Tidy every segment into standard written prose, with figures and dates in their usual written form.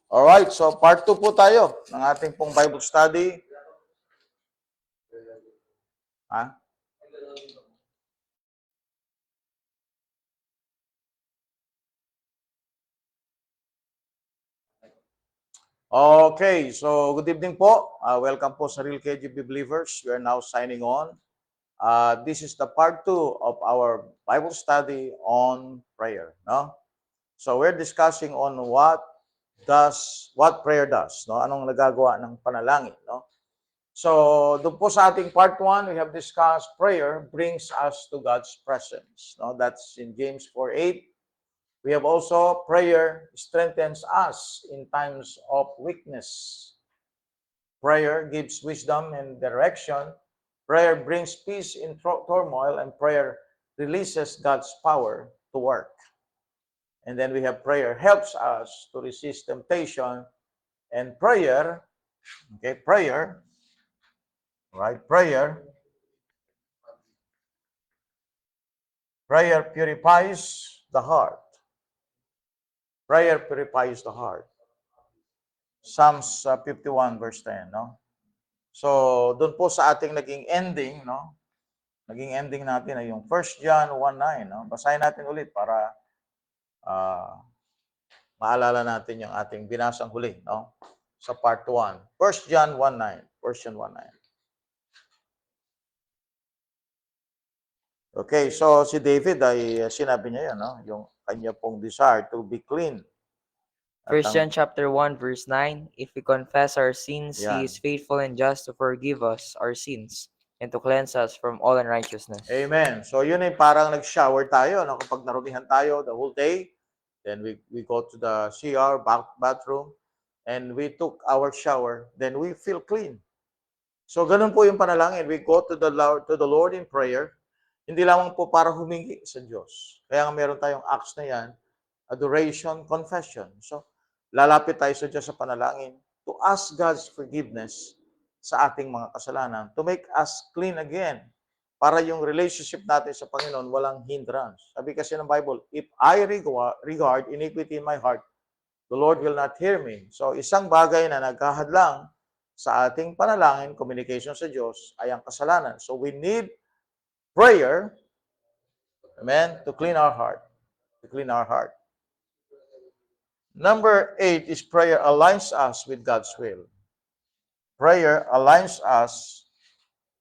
Alright, so part 2 po tayo ng ating pong Bible study. Ha? Okay, so good evening po. Welcome po sa Real KGB Believers. We are now signing on. This is the part 2 of our Bible study on prayer. No? So we're discussing on what prayer does. No? Anong nagagawa ng panalangin. No? So doon po sa ating part 1, we have discussed prayer brings us to God's presence. No? That's in James 4:8. We have also prayer strengthens us in times of weakness. Prayer gives wisdom and direction. Prayer brings peace in turmoil, and prayer releases God's power to work. And then we have prayer helps us to resist temptation, and prayer purifies the heart. Prayer purifies the heart. Psalms 51 verse 10, no? So, doon po sa ating naging ending, no? Naging ending natin ay yung 1 John 1:9, no? Basahin natin ulit para maalala natin yung ating binasang huli, no? Sa part 1. 1 John 1:9. 1 John 1:9. Okay, so si David ay sinabi niya yan, no? Yung kanya pong desire to be clean. 1 John chapter 1 verse 9, if we confess our sins, Yan. He is faithful and just to forgive us our sins and to cleanse us from all unrighteousness. Amen. So yun ay parang nag-shower tayo, no? Kapag narumihan tayo the whole day, then we go to the CR, bathroom, and we took our shower, then we feel clean. So ganun po yung panalangin. We go to the Lord in prayer, hindi lamang po para humingi sa Diyos. Kaya nga meron tayong acts na yan, adoration, confession. So lalapit tayo sa Diyos sa panalangin to ask God's forgiveness sa ating mga kasalanan, to make us clean again, para yung relationship natin sa Panginoon walang hindrance. Sabi kasi ng Bible, if I regard iniquity in my heart, the Lord will not hear me. So isang bagay na naghahadlang sa ating panalangin, communication sa Diyos, ay ang kasalanan. So we need prayer, amen, to clean our heart. To clean our heart. Number 8 is prayer aligns us with God's will. Prayer aligns us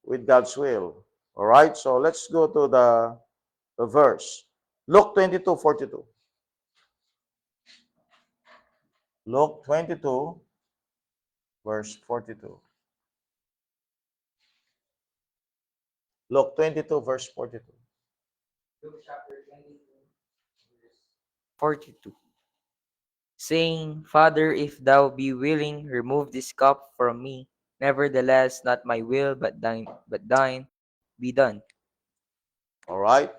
with God's will. All right, so let's go to the verse. Luke 22:42. Luke 22, verse 42. Luke 22, verse 42. Luke chapter 22 verse 42. Saying, Father, if thou be willing, remove this cup from me. Nevertheless, not my will, but thine be done. All right?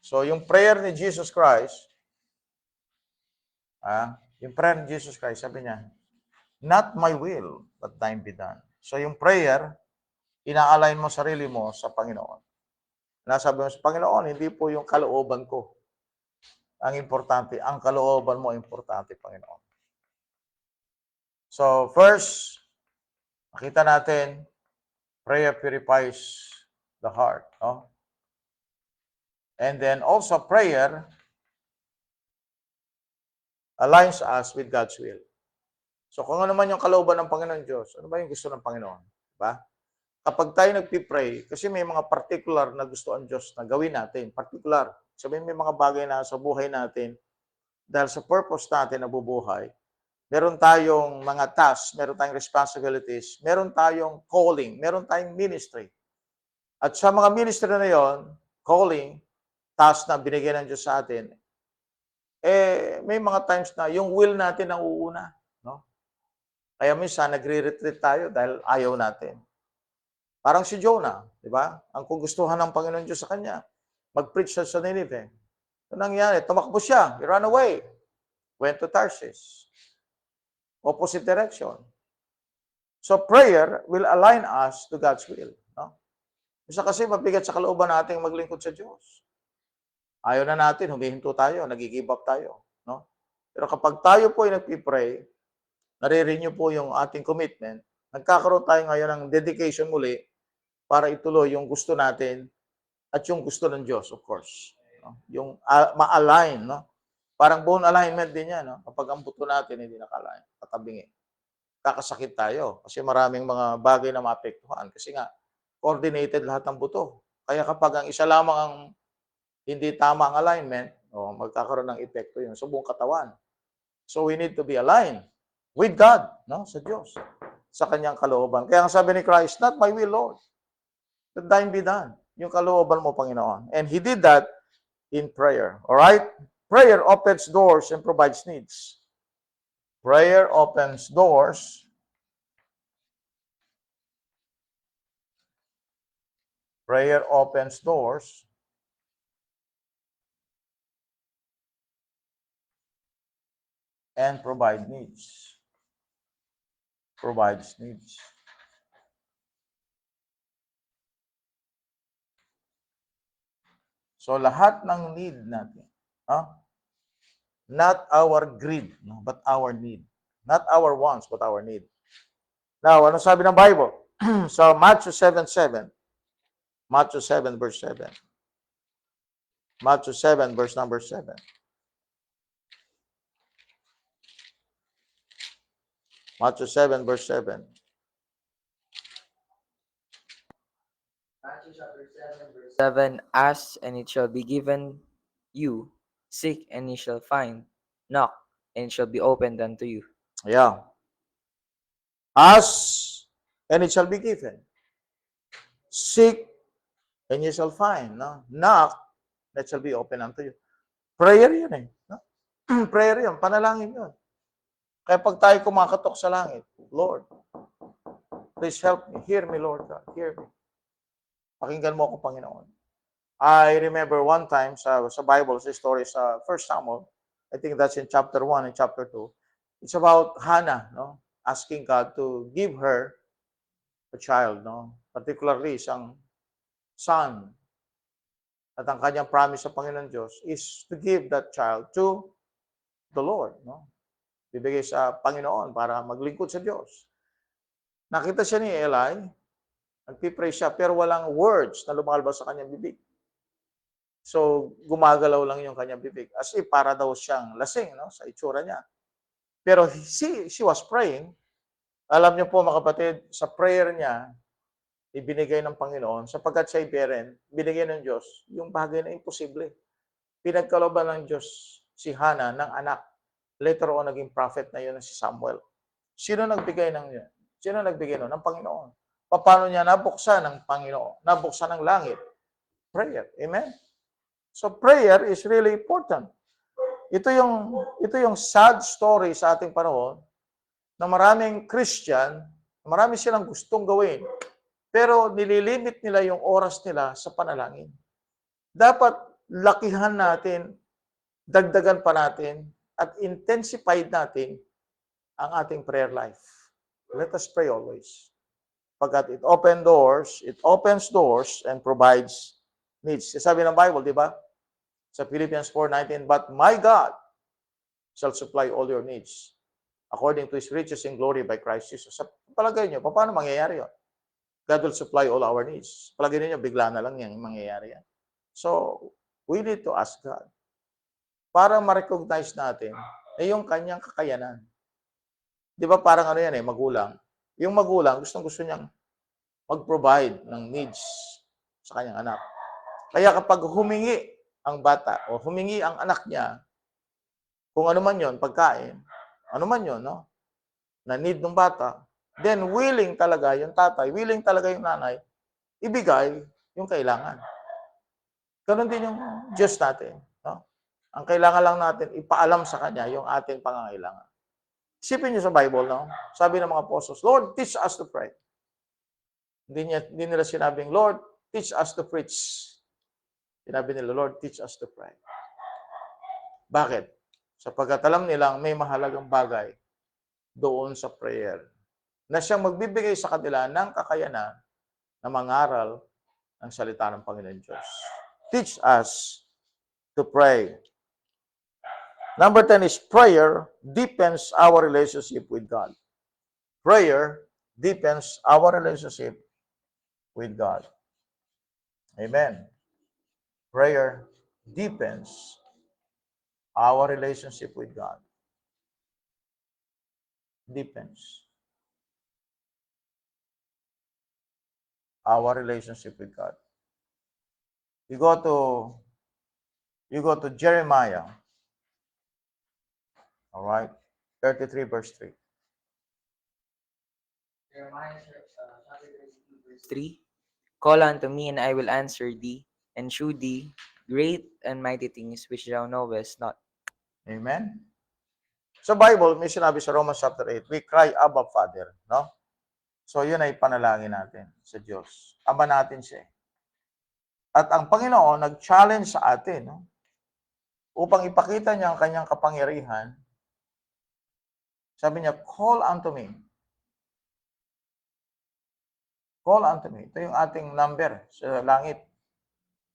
So, yung prayer ni Jesus Christ, sabi niya, not my will, but thine be done. So, yung prayer, ina-align mo sarili mo sa Panginoon. Nasabi mo sa Panginoon, hindi po yung kalooban ko ang importante. Ang kalooban mo importante, Panginoon. So, first, makita natin, prayer purifies the heart. No? And then also, prayer aligns us with God's will. So, kung ano man yung kalooban ng Panginoon Diyos, ano ba yung gusto ng Panginoon? Diba? Kapag tayo nagpipray, kasi may mga particular na gusto ang Diyos na gawin natin. Particular. Sabihin may mga bagay na sa buhay natin, dahil sa purpose natin na bubuhay, meron tayong mga tasks, meron tayong responsibilities, meron tayong calling, meron tayong ministry. At sa mga ministry na yon, calling, task na binigyan ng Diyos sa atin, may mga times na yung will natin ang uuna. No? Kaya minsan, nagre-retreat tayo dahil ayaw natin. Parang si Jonah, di ba? Ang kugustuhan ng Panginoon Diyos sa kanya, mag-preach sa Nineveh. Ano nangyari? Tumakbo siya. He ran away. Went to Tarsus. Opposite direction. So prayer will align us to God's will. No? Isa kasi mabigat sa kalooban nating maglingkod sa Diyos. Ayaw na natin, humihinto tayo, nag-give up tayo. No? Pero kapag tayo po ay nagpipray, nare-renew po yung ating commitment, nagkakaroon tayo ngayon ng dedication muli para ituloy yung gusto natin at yung gusto ng Diyos, of course. No? Yung ma-align, no? Parang bone alignment din yan, no? Kapag ang buto natin hindi naka-align, katabingi. Kakasakit tayo kasi maraming mga bagay na maapektuhan kasi nga coordinated lahat ng buto. Kaya kapag ang isa lamang ang hindi tama ang alignment, magkakaroon ng epekto yun sa buong katawan. So we need to be aligned with God, no? Sa Diyos, sa kanyang kalooban. Kaya ang sabi ni Christ, not my will, Lord, but thine be done. Yung kalooban mo, Panginoon. And He did that in prayer. All right? Prayer opens doors and provides needs. Prayer opens doors. Prayer opens doors and provide needs. Provides needs. So lahat ng need natin, not our greed, no, but our need. Not our wants, but our need. Now, ano sabi ng Bible? So Matthew 7:7. Matthew 7 verse 7. Matthew 7 verse number 7. Matthew 7 verse 7. Matthew chapter 7, verse 7, ask and it shall be given you, seek and you shall find, knock and it shall be opened unto you. Yeah. Ask and it shall be given. Seek and you shall find. No? Knock and it shall be opened unto you. Prayer yun eh. No? Prayer yun. Panalangin yun. Kaya pag tayo kumakatok sa langit, Lord, please help me. Hear me, Lord God. Hear me. Pakinggan mo ako, Panginoon. I remember one time sa Bible, sa story sa 1 Samuel, I think that's in chapter 1 and chapter 2. It's about Hannah, no? Asking God to give her a child, no? Particularly isang son. At ang kanyang promise sa Panginoon Diyos is to give that child to the Lord, no? Bibigay sa Panginoon para maglingkod sa Diyos. Nakita siya ni Eli, nagpipray siya, pero walang words na lumalabas sa kanyang bibig. So, gumagalaw lang yung kanyang bibig. As if para daw siyang lasing, no? Sa itsura niya. Pero she was praying. Alam niyo po, mga kapatid, sa prayer niya, ibinigay ng Panginoon, sapagkat siya iberen, binigay ng Diyos, yung bagay na imposible. Pinagkalooban ng Diyos si Hannah ng anak. Later on, naging prophet na yun na si Samuel. Sino nagbigay ng yun? Sino nagbigay nun? Ng Panginoon. Paano niya nabuksan ng Panginoon? Nabuksan ng langit? Prayer. Amen? So prayer is really important. Ito yung sad story sa ating panahon na maraming Christian, marami silang gustong gawin, pero nililimit nila yung oras nila sa panalangin. Dapat lakihan natin, dagdagan pa natin, at intensify natin ang ating prayer life. Let us pray always. Pagkat it opens doors and provides needs. Sabi ng Bible, di ba? Sa Philippians 4:19, but my God shall supply all your needs according to His riches in glory by Christ Jesus. Sa palagay nyo, paano mangyayari yun? God will supply all our needs. Palagay niyo, bigla na lang yan mangyayari yan. So, we need to ask God para ma-recognize natin na yung kanyang kakayanan. Di ba parang ano yan magulang. Yung magulang, gustong-gusto niyang mag-provide ng needs sa kanyang anak. Kaya kapag humingi ang bata o humingi ang anak niya, kung ano man yon, pagkain, ano man yon, no? Na need ng bata, then willing talaga yung tatay, willing talaga yung nanay, ibigay yung kailangan. Ganon din yung Diyos natin. No? Ang kailangan lang natin, ipaalam sa Kanya yung ating pangangailangan. Isipin niyo sa Bible, no? Sabi ng mga apostles, Lord, teach us to pray. Hindi nila sinabing, Lord, teach us to preach. Sinabi nila, Lord, teach us to pray. Bakit? Sapagkat alam nilang may mahalagang bagay doon sa prayer na siyang magbibigay sa kanila ng kakayanan na mangaral ng salita ng Panginoon Diyos. Teach us to pray. Number 10 is prayer deepens our relationship with God. Prayer deepens our relationship with God. Amen. Prayer deepens our relationship with God. Deepens our relationship with God. You go to Jeremiah, all right, 33 verse 3. Jeremiah chapter 32, verse 3. Call unto me, and I will answer thee, and shew thee great and mighty things which thou knowest not. Amen. Sa Bible, may sinabi sa Romans chapter 8, we cry, Abba, Father. No? So, yun ay panalangin natin sa Diyos. Ama natin siya. At ang Panginoon, nag-challenge sa atin, no? Upang ipakita niya ang kanyang kapangyarihan. Sabi niya, call unto me. Call unto me. Ito yung ating number sa langit.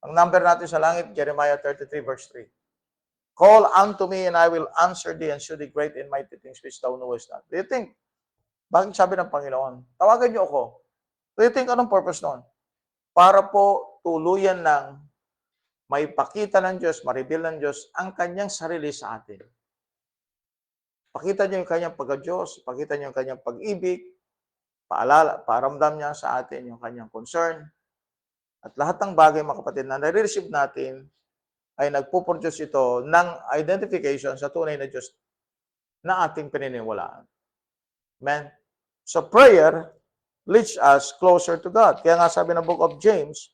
Ang number natin sa langit, Jeremiah 33 verse 3. Call unto me and I will answer thee and show thee great and mighty things which thou knowest not. Do you think, bakit sabi ng Panginoon, tawagan niyo ako. Do you think anong purpose noon? Para po tuluyan ng maipakita ng Diyos, ma-reveal ng Diyos ang kanyang sarili sa atin. Pakita niyo yung kanyang pagka-Diyos, pakita niyo yung kanyang pag-ibig, paalala, paramdam niya sa atin yung kanyang concern. At lahat ng bagay, mga kapatid, na nare-receive natin ay nagpo-produce ito ng identification sa tunay na Diyos na ating pininiwalaan. Amen? So prayer leads us closer to God. Kaya nga sabi ng Book of James,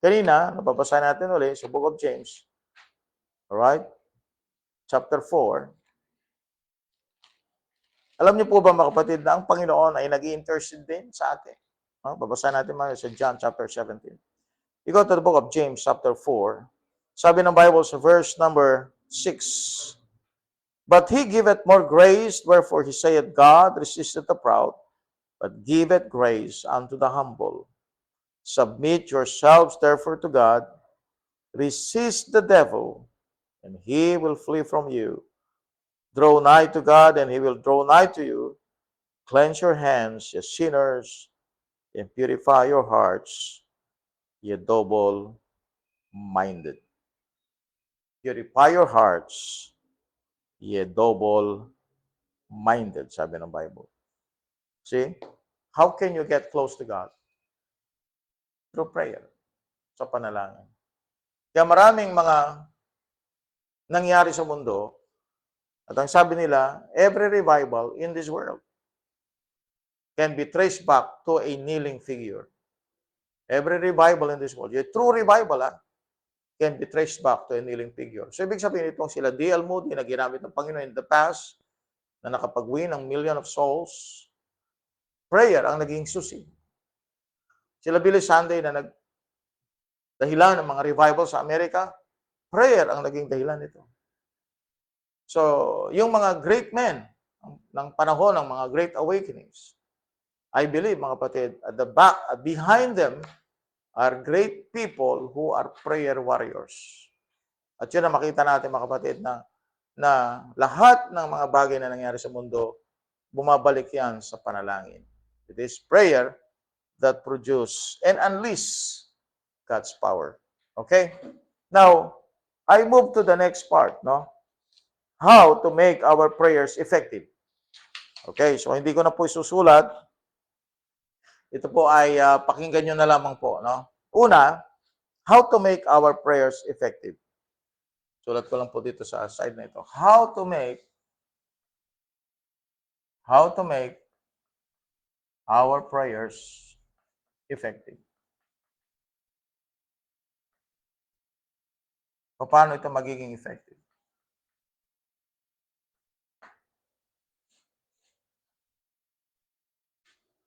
kanina, nababasa natin ulit sa Book of James, alright? Chapter 4. Alam niyo po ba, mga kapatid, na ang Panginoon ay nag-i-intercede din sa atin? Babasa natin mga sa John chapter 17. You go to the Book of James chapter 4. Sabi ng Bible sa verse number 6, but he giveth more grace, wherefore he saith, God resisteth the proud, but giveth grace unto the humble. Submit yourselves therefore to God, resist the devil, and he will flee from you. Draw nigh to God, and he will draw nigh to you. Cleanse your hands, ye sinners, and purify your hearts, ye double-minded. Purify your hearts, ye double-minded, sabi ng Bible. See? How can you get close to God? Through prayer. Sa panalangin. Kaya maraming mga nangyari sa mundo, at ang sabi nila, every revival in this world can be traced back to a kneeling figure. Every revival in this world, a true revival, can be traced back to a kneeling figure. So, ibig sabihin itong sila D.L. Moody na ginamit ng Panginoon in the past, na nakapag-win ng million of souls, prayer ang naging susi. Sila Billy Sunday na dahilan ng mga revival sa Amerika, prayer ang naging dahilan nito. So, yung mga great men ng panahon ng mga great awakenings, I believe, mga kapatid, at the back, behind them are great people who are prayer warriors. At yun ang makita natin, mga kapatid, na lahat ng mga bagay na nangyari sa mundo, bumabalik yan sa panalangin. It is prayer that produce and unleash God's power. Okay? Now, I move to the next part, no? How to make our prayers effective. Okay, so hindi ko na po isusulat. Ito po ay pakinggan nyo na lamang po, no? Una, how to make our prayers effective. Sulat ko lang po dito sa side na ito. How to make our prayers effective. Paano ito magiging effective?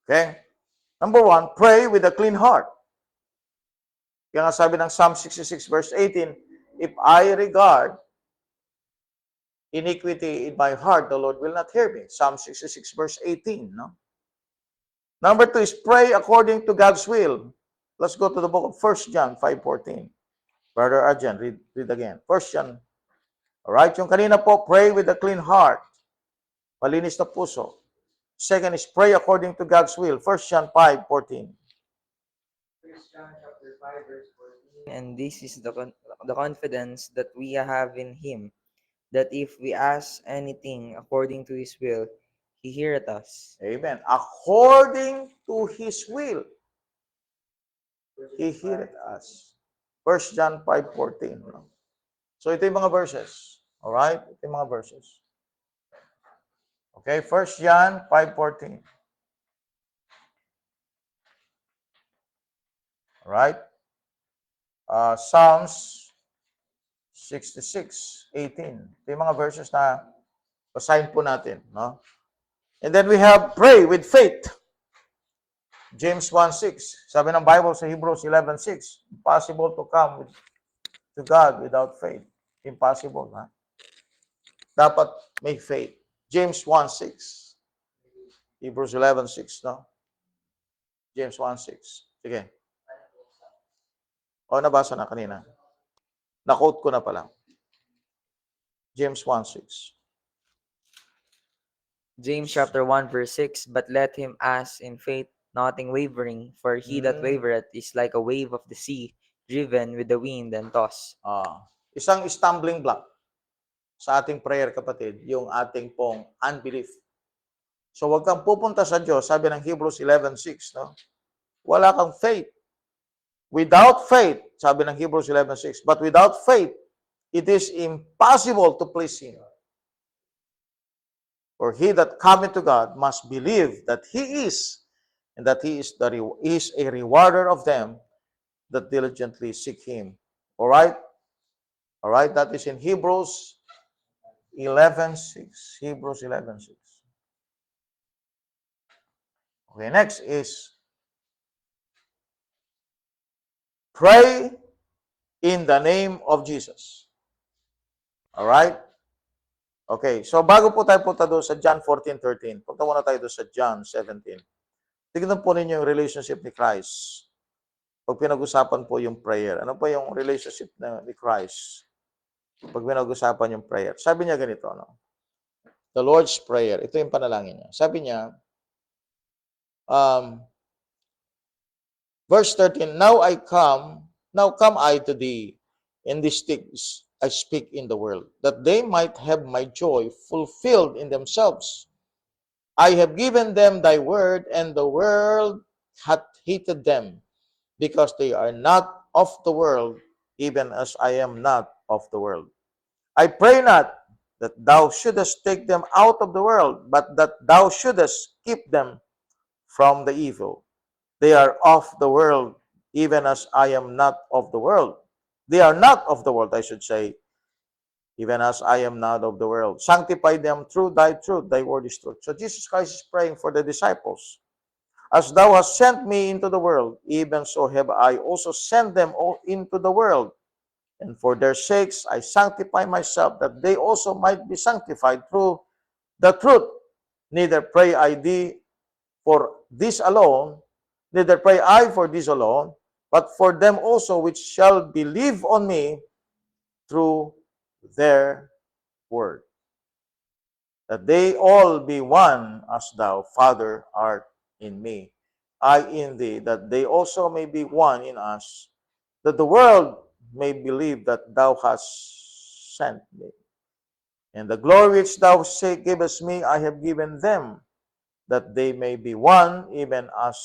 Okay? Number 1, pray with a clean heart. Kaya nga sabi ng Psalm 66 verse 18, if I regard iniquity in my heart, the Lord will not hear me. Psalm 66 verse 18, no? Number 2 is pray according to God's will. Let's go to the book of 1 John 5:14. Brother Arjan, read again. First John. Alright, yung kanina po, pray with a clean heart. Malinis na puso. Second is pray according to God's will. First John 5:14. First John chapter 5 verse 14. And this is the confidence that we have in him, that if we ask anything according to his will, he heareth us. Amen. According to His will, He heareth us. First John 5:14. No? So ito yung mga verses. Alright? Ito yung mga verses. Okay, First John 5:14. Alright? Psalms 66:18. Ito yung mga verses na basahin po natin. No? And then we have pray with faith. James 1:6. Sabi ng Bible sa Hebrews 11:6. Impossible to come to God without faith. Impossible. Ha? Dapat may faith. James 1:6. Hebrews 11:6. No? James 1:6. Sige. O, nabasa na kanina. Na-quote ko na pala. James 1:6. James chapter 1 verse 6, but let him ask in faith, nothing wavering, for he that wavereth is like a wave of the sea, driven with the wind and tossed. Isang stumbling block sa ating prayer, kapatid, yung ating pong unbelief. So, wag kang pupunta sa Diyos, sabi ng Hebrews 11:6, no? Wala kang faith. Without faith, sabi ng Hebrews 11:6, but without faith, it is impossible to please Him. For he that cometh to God must believe that He is, and that He is a rewarder of them that diligently seek Him. All right? All right, that is in Hebrews 11:6. Hebrews 11:6. Okay, next is pray in the name of Jesus. All right? Okay, so bago po tayo punta doon sa John 14:13, punta muna tayo doon sa John 17. Tignan po ninyo yung relationship ni Christ. Pag pinag-usapan po yung prayer, ano pa yung relationship ni Christ? Pag pinag-usapan yung prayer. Sabi niya ganito, no? The Lord's Prayer. Ito yung panalangin niya. Sabi niya, verse 13, now come I to thee, and these things I speak in the world, that they might have my joy fulfilled in themselves. I have given them thy word, and the world hath hated them, because they are not of the world, even as I am not of the world. I pray not that thou shouldest take them out of the world, but that thou shouldest keep them from the evil. They are of the world, even as I am not of the world. They are not of the world, I should say, even as I am not of the world. Sanctify them through thy truth. Thy word is truth. So Jesus Christ is praying for the disciples. As thou hast sent me into the world, even so have I also sent them into the world. And for their sakes I sanctify myself, that they also might be sanctified through the truth. Neither pray I thee for this alone, neither pray I for this alone, but for them also which shall believe on me through their word, that they all be one, as thou, Father, art in me, I in thee, that they also may be one in us, that the world may believe that thou hast sent me. And the glory which thou givest me, I have given them, that they may be one, even as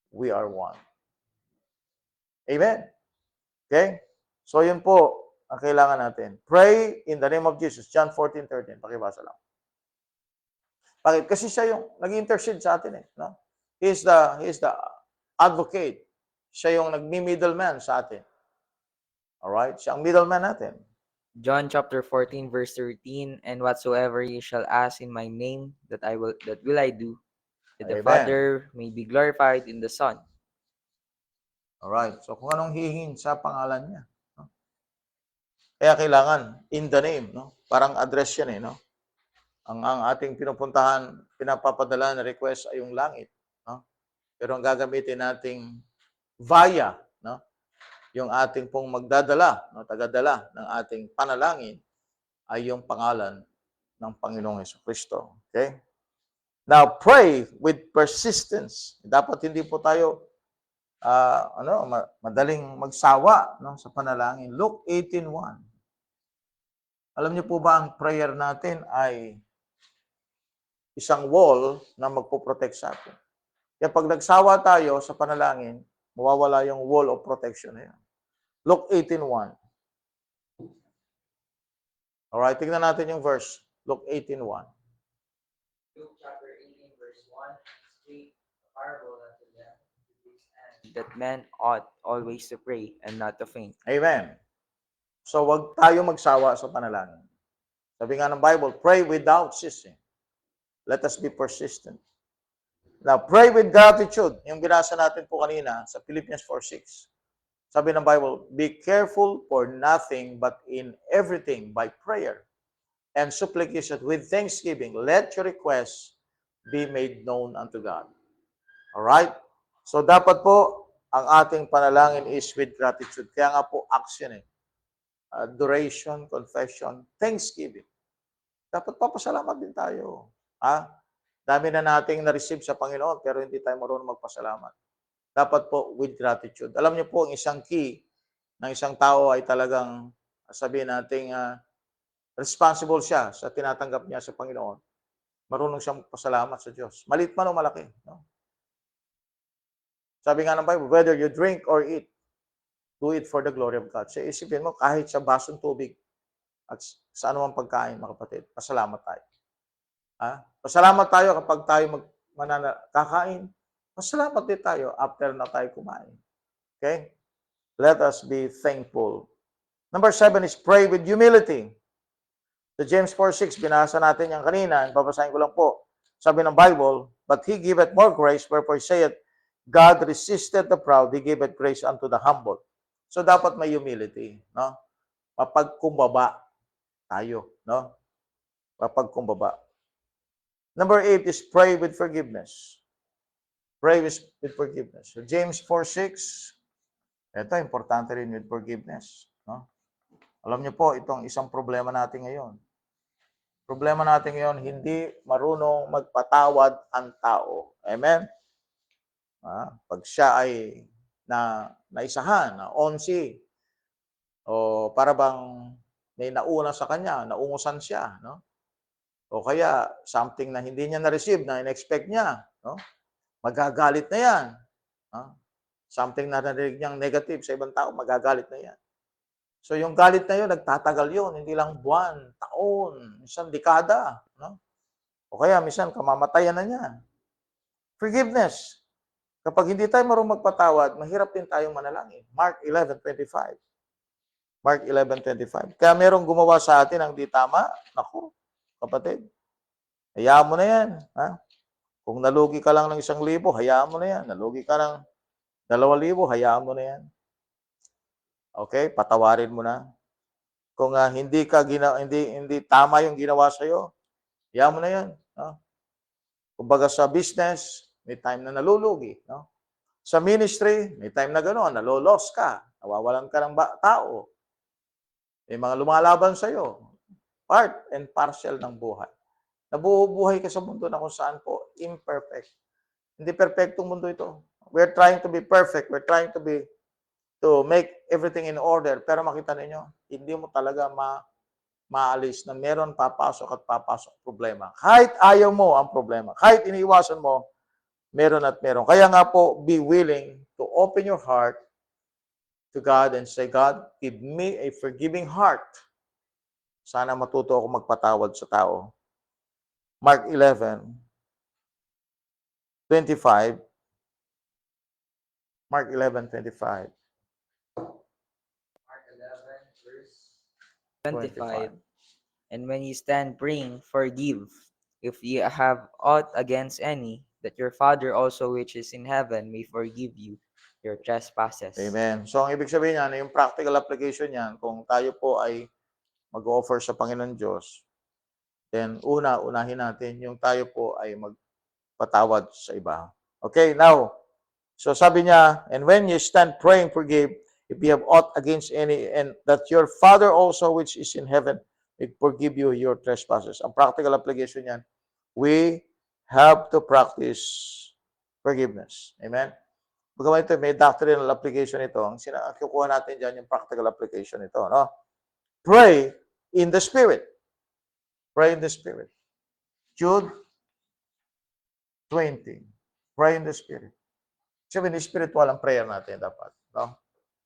we are one. Amen? Okay? So yun po ang kailangan natin. Pray in the name of Jesus. John 14:13. Pakibasa lang. Bakit? Kasi siya yung nag-intercede sa atin eh. No? He is the advocate. Siya yung nagmi-middleman sa atin. Alright? Siya ang middleman natin. John chapter 14 verse 13, and whatsoever ye shall ask in my name, that will I do, that the Amen. Father may be glorified in the Son. Alright. So kung anong hihingin sa pangalan niya. No? Kaya kailangan, in the name. No? Parang address yan eh. No? Ang ating pinupuntahan, pinapapadala na request ay yung langit. No? Pero ang gagamitin nating via, no? yung ating pong magdadala, no, tagadala ng ating panalangin ay yung pangalan ng Panginoong Jesucristo. Okay? Now, pray with persistence. Dapat hindi po tayo madaling magsawa, no, sa panalangin. Luke 18:1. Alam niyo po ba ang prayer natin ay isang wall na magpo-protect sa atin. Kaya pag nagsawa tayo sa panalangin, mawawala yung wall of protection na yan. Luke 18:1. Alright, tignan natin yung verse. Luke 18:1. Luke chapter 18, verse 1, speak a parable unto them, that men ought always to pray and not to faint. Amen. So, wag tayo magsawa sa panalangin. Sabi nga ng Bible, pray without ceasing. Let us be persistent. Now, pray with gratitude. Yung binasa natin po kanina sa Philippians 4:6. Sabi ng Bible, be careful for nothing but in everything by prayer and supplication with thanksgiving. Let your requests be made known unto God. Alright? So, dapat po, ang ating panalangin is with gratitude. Kaya nga po, action eh. Adoration, confession, thanksgiving. Dapat papasalamat din tayo. Dami na nating na-receive sa Panginoon pero hindi tayo marunong magpasalamat. Dapat po with gratitude. Alam niyo po, ang isang key ng isang tao ay talagang sabihin nating responsible siya sa tinatanggap niya sa Panginoon. Marunong siyang magpasalamat sa Diyos. Maliit man o malaki. No? Sabi nga ng Bible, whether you drink or eat, do it for the glory of God. So isipin mo, kahit sa basong tubig at sa anumang pagkain, mga kapatid, pasalamat tayo. Pasalamat tayo kapag tayo kakain. Pasalamat din tayo after na tayo kumain. Okay? Let us be thankful. Number 7 is pray with humility. Sa James 4:6, binasa natin yan kanina. Babasahin ko lang po. Sabi ng Bible, but He giveth more grace, wherefore He saith, God resisted the proud, He giveth grace unto the humble. So dapat may humility, no? Mapagkumbaba tayo, no? Mapagkumbaba. Number 8 is pray with forgiveness. Pray with forgiveness. So James 4:6, ito, importante rin with forgiveness, no? Alam niyo po, itong isang problema natin ngayon. Problema natin ngayon, hindi marunong magpatawad ang tao. Amen? Pag siya ay naisahan, na onsi, o para bang may nauna sa kanya, naungusan siya, no? O kaya something na hindi niya na-receive, na in-expect niya, no? Magagalit na yan. Something na narinig niyang negative sa ibang tao, magagalit na yan. So yung galit na yun, nagtatagal yun, hindi lang buwan, taon, minsan dekada, no? O kaya minsan kamamatayan na niya. Forgiveness. Kapag hindi tayo marunong magpatawad, mahirap din tayong manalangin. Mark 11:25. Mark 11:25. Kaya merong gumawa sa atin ang di tama, naku, kapatid, hayaan mo na yan. Kung nalugi ka lang ng 1,000, hayaan mo na yan. Nalugi ka ng 2,000, hayaan mo na yan. Okay, patawarin mo na. Kung hindi tama yung ginawa sa iyo, hayaan mo na yan, no? Kumbaga sa business, may time na nalulugi, no? Sa ministry, may time na gano'n, nalolos ka, nawawalan ka ng tao. May mga lumalaban sa iyo. Part and parcel ng buhay. Nabubuhay ka sa mundo na kung saan po imperfect. Hindi perfectong mundo ito. We're trying to be perfect. We're trying to make everything in order. Pero makita ninyo, hindi mo talaga maalis na meron papasok at papasok problema. Kahit ayaw mo ang problema, kahit iniiwasan mo, meron at meron. Kaya nga po, be willing to open your heart to God and say, God, give me a forgiving heart. Sana matuto ako magpatawad sa tao. Mark 11:25. Mark 11:25. Mark 11, verse 25. And when you stand praying, forgive, if ye have aught against any, that your Father also which is in heaven may forgive you your trespasses. Amen. So, ang ibig sabihin niyan, yung practical application niyan, kung tayo po ay mag-offer sa Panginoon Diyos, then unahin natin yung tayo po ay magpatawad sa iba. Okay, now, so sabi niya, and when you stand praying, forgive, if you have aught against any, and that your Father also which is in heaven may forgive you your trespasses. Ang practical application yan, we have to practice forgiveness. Amen? Bagaman ito, may doctrinal application ito. Ang kukuha natin dyan yung practical application ito. No? Pray in the Spirit. Pray in the Spirit. Jude 20. Pray in the Spirit. Sabi ni spiritual ang prayer natin dapat. No?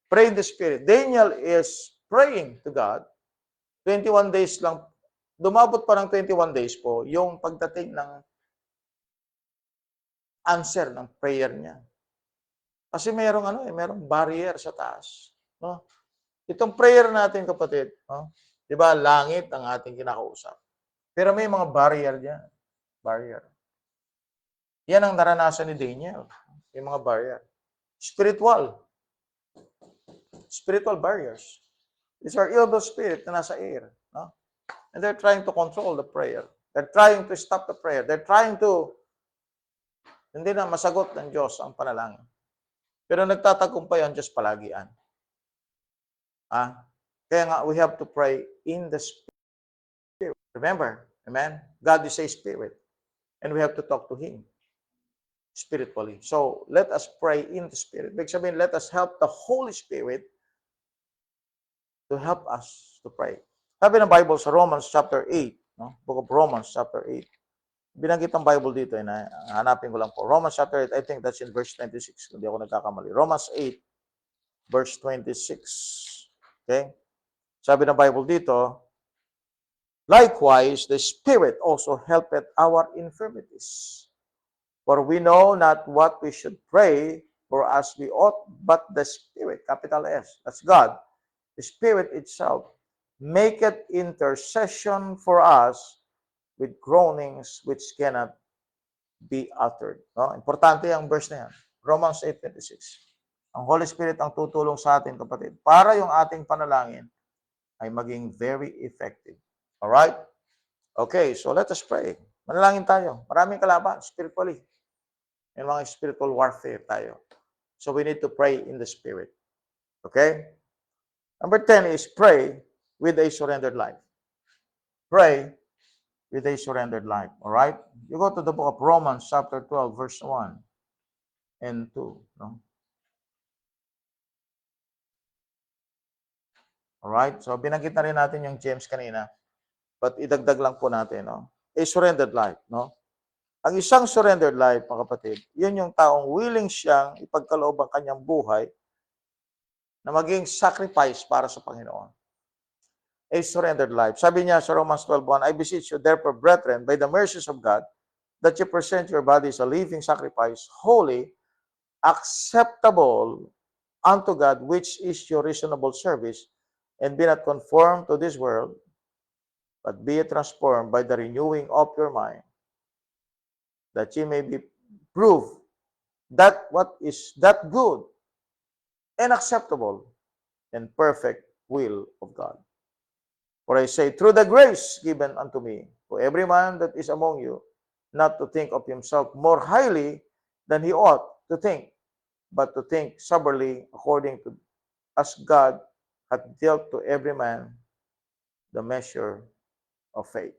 Pray in the Spirit. Daniel is praying to God. 21 days lang. Dumabot pa ng 21 days po yung pagdating ng answer ng prayer niya. Kasi merong barrier sa taas. No? Itong prayer natin, kapatid, no? 'Di ba, langit ang ating kinakausap. Pero may mga barrier diyan. Barrier. Yan ang naranasan ni Daniel. Yung mga barrier. Spiritual. Spiritual barriers. These are evil spirit na nasa air. No? And they're trying to control the prayer. They're trying to stop the prayer. They're trying to hindi na masagot ng Diyos ang panalangin. Pero nagtatagumpay ang Diyos palagian. Kaya nga, we have to pray in the Spirit. Remember, amen? God is a Spirit. And we have to talk to Him spiritually. So, let us pray in the Spirit. Ibig sabihin, let us help the Holy Spirit to help us to pray. Sabi ng Bible sa Romans chapter 8, no? Book of Romans chapter 8. Binanggit ang Bible dito, hanapin ko lang po. Romans chapter 8, I think that's in verse 26, kung di ako nagkakamali. Romans 8, verse 26. Okay? Sabi ng Bible dito, likewise, the Spirit also helpeth our infirmities. For we know not what we should pray for as we ought, but the Spirit, capital S, that's God, the Spirit itself, maketh intercession for us with groanings which cannot be uttered. No? Importante ang verse na yan. Romans 8:26. Ang Holy Spirit ang tutulong sa atin, kapatid, para yung ating panalangin ay maging very effective. Alright? Okay, so let us pray. Manalangin tayo. Maraming kalaban, spiritually. And mga spiritual warfare tayo. So we need to pray in the Spirit. Okay? Number 10 is pray with a surrendered life. Pray with a surrendered life. All right? You go to the book of Romans, chapter 12, verse 1 and 2. No? All right? So, binanggit na rin natin yung James kanina. But idagdag lang po natin. No? A surrendered life. No? Ang isang surrendered life, mga kapatid, yun yung taong willing siyang ipagkaloob ang kanyang buhay na maging sacrifice para sa Panginoon. A surrendered life. Sabi niya sa Romans 12:1, I beseech you therefore, brethren, by the mercies of God, that you present your bodies a living sacrifice, holy, acceptable unto God, which is your reasonable service, and be not conformed to this world, but be transformed by the renewing of your mind, that ye may be proved that what is that good and acceptable and perfect will of God. For I say, through the grace given unto me, to every man that is among you, not to think of himself more highly than he ought to think, but to think soberly according to as God hath dealt to every man the measure of faith.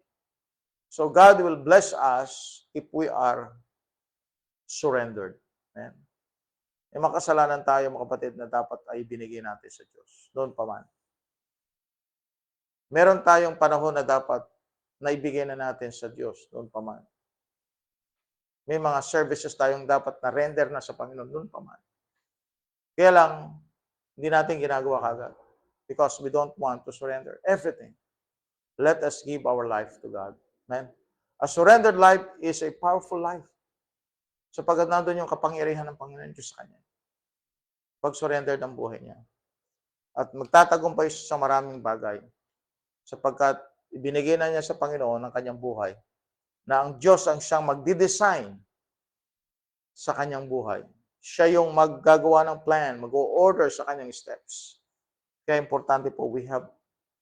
So God will bless us if we are surrendered. Amen. May makasalanan tayo, mga kapatid, na dapat ay binigay natin sa Diyos. Doon pa man. Meron tayong panahon na dapat naibigay na natin sa Diyos noon pa man. May mga services tayong dapat na render na sa Panginoon noon pa man. Kaya lang, hindi natin ginagawa kagad because we don't want to surrender everything. Let us give our life to God. Amen? A surrendered life is a powerful life. Sapagkat nandun yung kapangyarihan ng Panginoon Diyos sa Kanya. Pag-surrendered ang buhay niya. At magtatagumpay sa maraming bagay. Sapagkat ibinigay na niya sa Panginoon ang kanyang buhay, na ang Diyos ang siyang magdi-design sa kanyang buhay. Siya yung maggagawa ng plan, mag-o-order sa kanyang steps. Kaya importante po, we have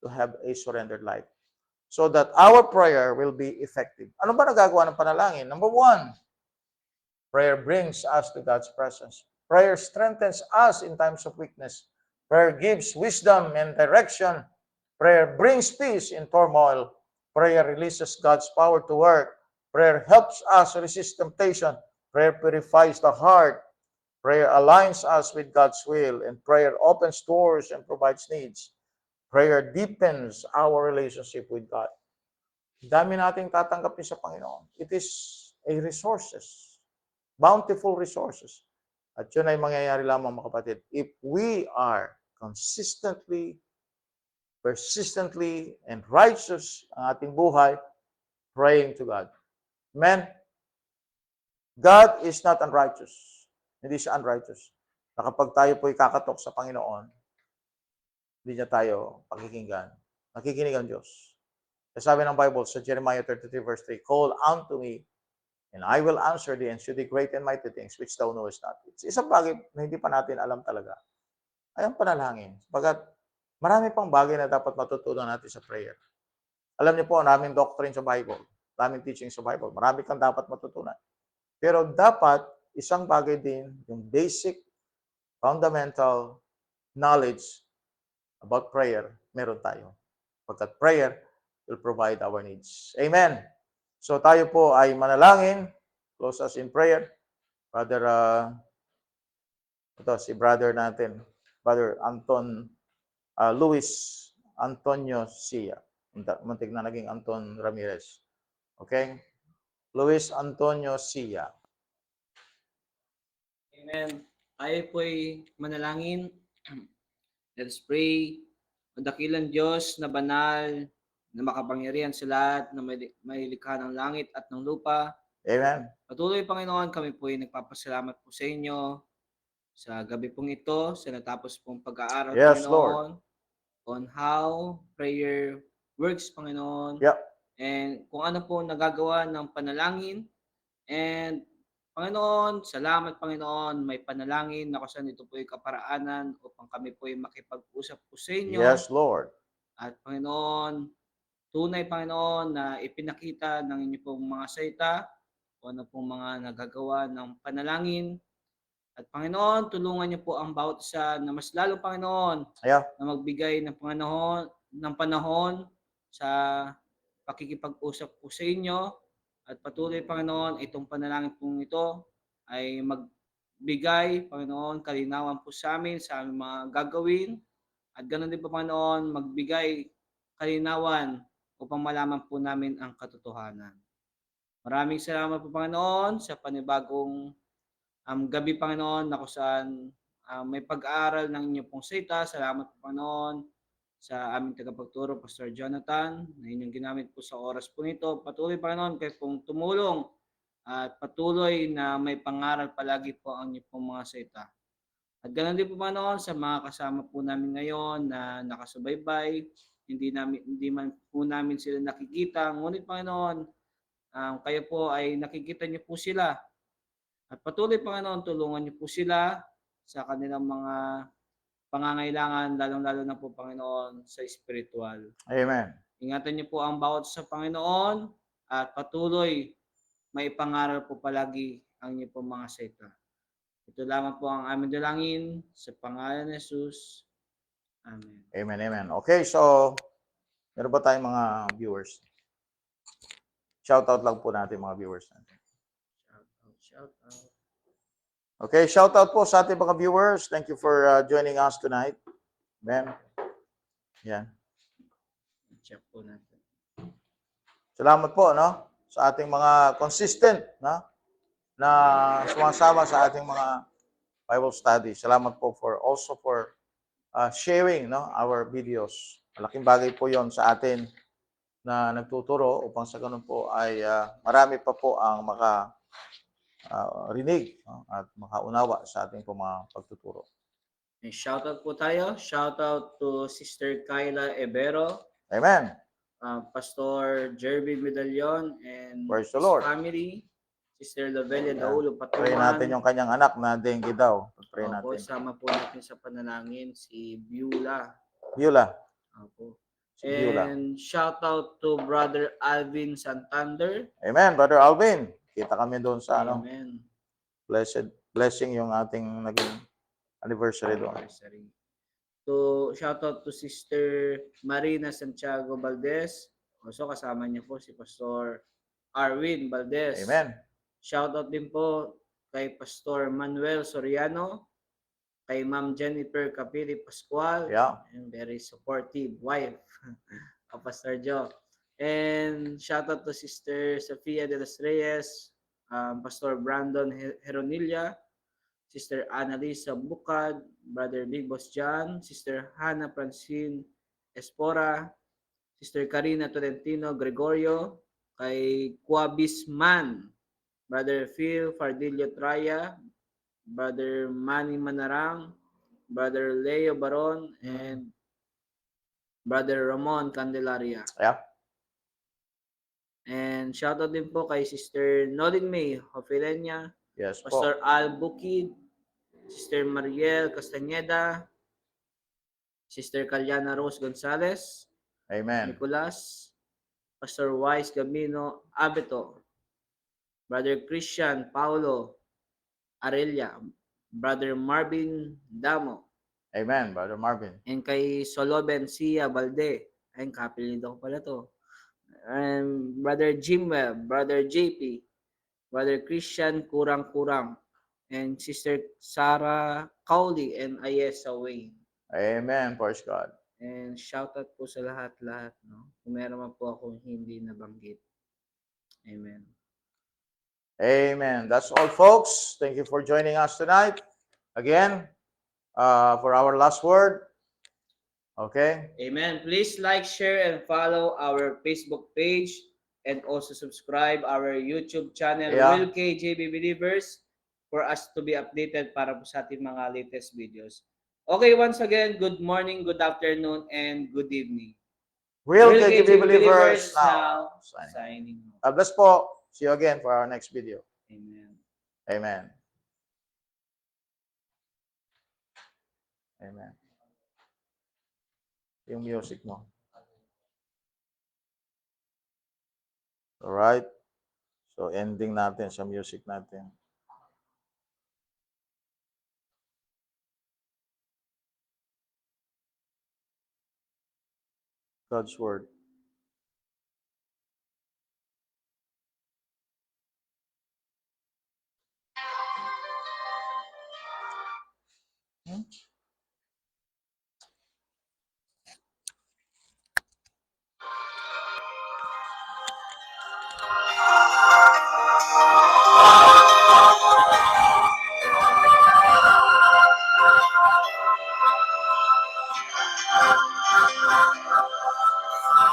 to have a surrendered life so that our prayer will be effective. Ano ba nagagawa ng panalangin? Number 1, prayer brings us to God's presence. Prayer strengthens us in times of weakness. Prayer gives wisdom and direction. Prayer brings peace in turmoil. Prayer releases God's power to work. Prayer helps us resist temptation. Prayer purifies the heart. Prayer aligns us with God's will. And prayer opens doors and provides needs. Prayer deepens our relationship with God. Dami nating tatanggapin sa Panginoon. It is a resources. Bountiful resources. At yun ay mangyayari lamang, mga kapatid, if we are persistently, and righteous ang ating buhay, praying to God. Amen? God is not unrighteous. Hindi siya unrighteous. Na kapag tayo po'y kakatok sa Panginoon, hindi niya tayo pakikinggan. Nakikinig ang Diyos. Sabi ng Bible sa Jeremiah 33 verse 3, "Call unto me, and I will answer thee, and show thee great and mighty things which thou knowest not." It's isang bagay na hindi pa natin alam talaga. Ay ang panalangin. Pagkat marami pang bagay na dapat matutunan natin sa prayer. Alam niyo po, ang daming doctrine sa Bible, daming teaching sa Bible. Marami kang dapat matutunan. Pero dapat, isang bagay din, yung basic, fundamental knowledge about prayer, meron tayo. Pagkat prayer will provide our needs. Amen. So tayo po ay manalangin. Close us in prayer. Brother, si brother natin, Brother Anton Luis Antonio Sia. Muntik na naging Anton Ramirez. Okay? Luis Antonio Sia. Amen. Tayo po'y manalangin. Let's pray. Madakilang Diyos na banal, na makapangyarihan sa lahat, na may likha ng langit at ng lupa. Amen. Patuloy, Panginoon, kami po'y nagpapasalamat po sa inyo sa gabi pong ito, sa natapos pong pag-aaral, Yes, Panginoon, on how prayer works, Panginoon. Yep. And kung ano po nagagawa ng panalangin. And Panginoon, salamat Panginoon, may panalangin na kung ito po ay kaparaanan upang kami po ay makipag-usap po sa inyo. Yes, Lord. At Panginoon, tunay Panginoon na ipinakita ng inyo pong mga salita kung ano pong mga nagagawa ng panalangin. At Panginoon, tulungan niyo po ang bawat isa na mas lalo Panginoon na magbigay ng panahon sa pakikipag-usap po sa inyo. At patuloy, Panginoon, itong panalangin pong ito ay magbigay, Panginoon, kalinawan po sa aming mga gagawin. At ganoon din po, Panginoon, magbigay kalinawan upang malaman po namin ang katotohanan. Maraming salamat po, Panginoon, sa panibagong gabi, Panginoon, na kung saan may pag-aaral ng inyong pong salita. Salamat po, Panginoon, sa aming tagapagturo, Pastor Jonathan, na inyong ginamit po sa oras po nito. Patuloy, Panginoon, kayo pong tumulong at patuloy na may pangaral palagi po ang inyong pong mga salita. At ganoon din po, Panginoon, sa mga kasama po namin ngayon na nakasubaybay, hindi man po namin sila nakikita. Ngunit, Panginoon, kayo po ay nakikita niyo po sila. At patuloy, Panginoon, tulungan niyo po sila sa kanilang mga pangangailangan, lalong-lalo na po, Panginoon, sa spiritual. Amen. Ingatan niyo po ang bawat sa Panginoon at patuloy may pangaral po palagi ang inyo pong mga salita. Ito lamang po ang aming dalangin sa pangalan ni Jesus. Amen. Amen, amen. Okay, so meron ba tayong mga viewers? Shoutout lang po natin mga viewers natin. Shout out. Okay, shout out po sa ating mga viewers. Thank you for joining us tonight. Amen. Yan. Check po natin. Salamat po, no? Sa ating mga consistent, no? Na sumasama sa ating mga Bible study. Salamat po for sharing, no? Our videos. Malaking bagay po yon sa atin na nagtuturo upang sa ganun po ay marami pa po ang rinig, no? At makaunawa sa ating mga pagtuturo. Shoutout po tayo. Shoutout to Sister Kyla Ebero. Amen. Pastor Jerby Medallon and Praise the Lord. Family. Sister Lovelia Daulo Patuman. Pray natin yung kanyang anak na dengue daw. Pray natin. Sama po natin sa panalangin si Beulah. Opo. Si Beulah. And shoutout to Brother Alvin Santander. Amen, Brother Alvin. Kita kami doon sa Amen. blessing yung ating naging anniversary doon. Shout out to Sister Marina Santiago Valdez. Also kasama niya po si Pastor Arwin Valdez. Amen. Shout out din po kay Pastor Manuel Soriano, kay Ma'am Jennifer Capili Pascual, Yeah. and very supportive wife of Pastor Joe. And shout out to Sister Sofia de los Reyes, Pastor Brandon Heronilla, Sister Annalisa Bukad, Brother Big Boss John, Sister Hannah Francine Espora, Sister Karina Tolentino Gregorio, kay Quabisman, Brother Phil Fardillo Traya, Brother Manny Manarang, Brother Leo Baron, and Brother Ramon Candelaria. Yeah. And shoutout din po kay Sister Nolin May Hofelenia, Yes po. Pastor Al Bukid, Sister Mariel Castañeda, Sister Calyana Rose Gonzalez, Amen. Nicolas, Pastor Wise Gabino Abeto, Brother Christian Paulo Arelia, Brother Marvin Damo, Amen, Brother Marvin. and kay Soloben Sia Balde. Ayun, kapilido ko pala to. And Brother Jimwell, Brother JP, Brother Christian Kurang-Kurang, and Sister Sarah Cowley and Ayesa Wayne. Amen, praise God. And shoutout po sa lahat-lahat, no? Kung meron man po akong hindi nabanggit. Amen. Amen. That's all, folks. Thank you for joining us tonight. Again, for our last word. Okay? Amen. Please like, share, and follow our Facebook page and also subscribe our YouTube channel, Yeah. Will KJB Believers, for us to be updated para po sa ating mga latest videos. Okay, once again, good morning, good afternoon, and good evening. Will KGB Believers now. Signing off. God bless po. See you again for our next video. Amen. Amen. Amen. Yung music mo. Alright. So, ending natin sa music natin. God's Word.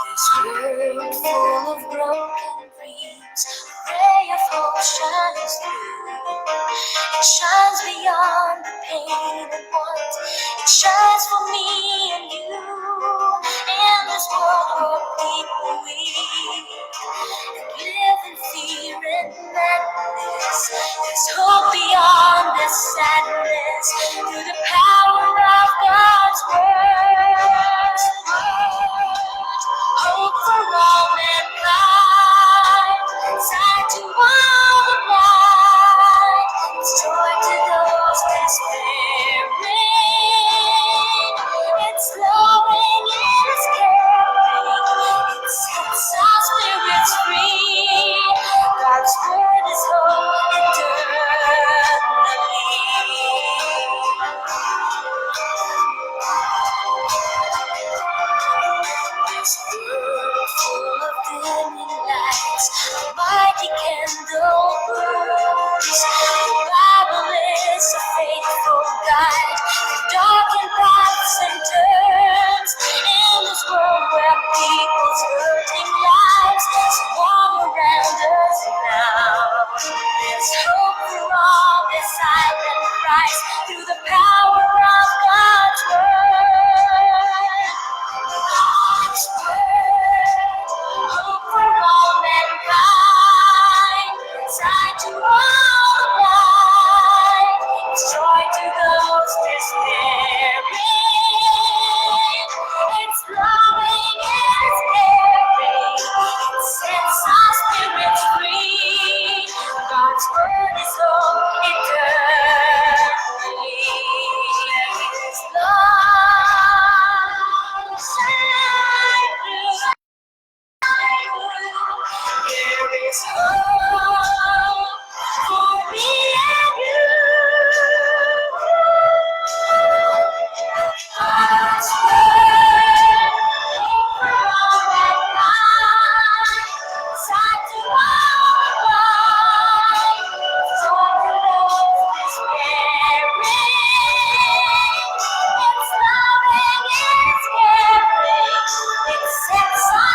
This world full of broken dreams, a ray of hope shines through. It shines beyond the pain and want. It shines for me and you. In this world where people weak and live in fear and madness, there's hope beyond this sadness through the power of God's word. Hope for all mankind, sight to all the blind, it's joy to those despair. sun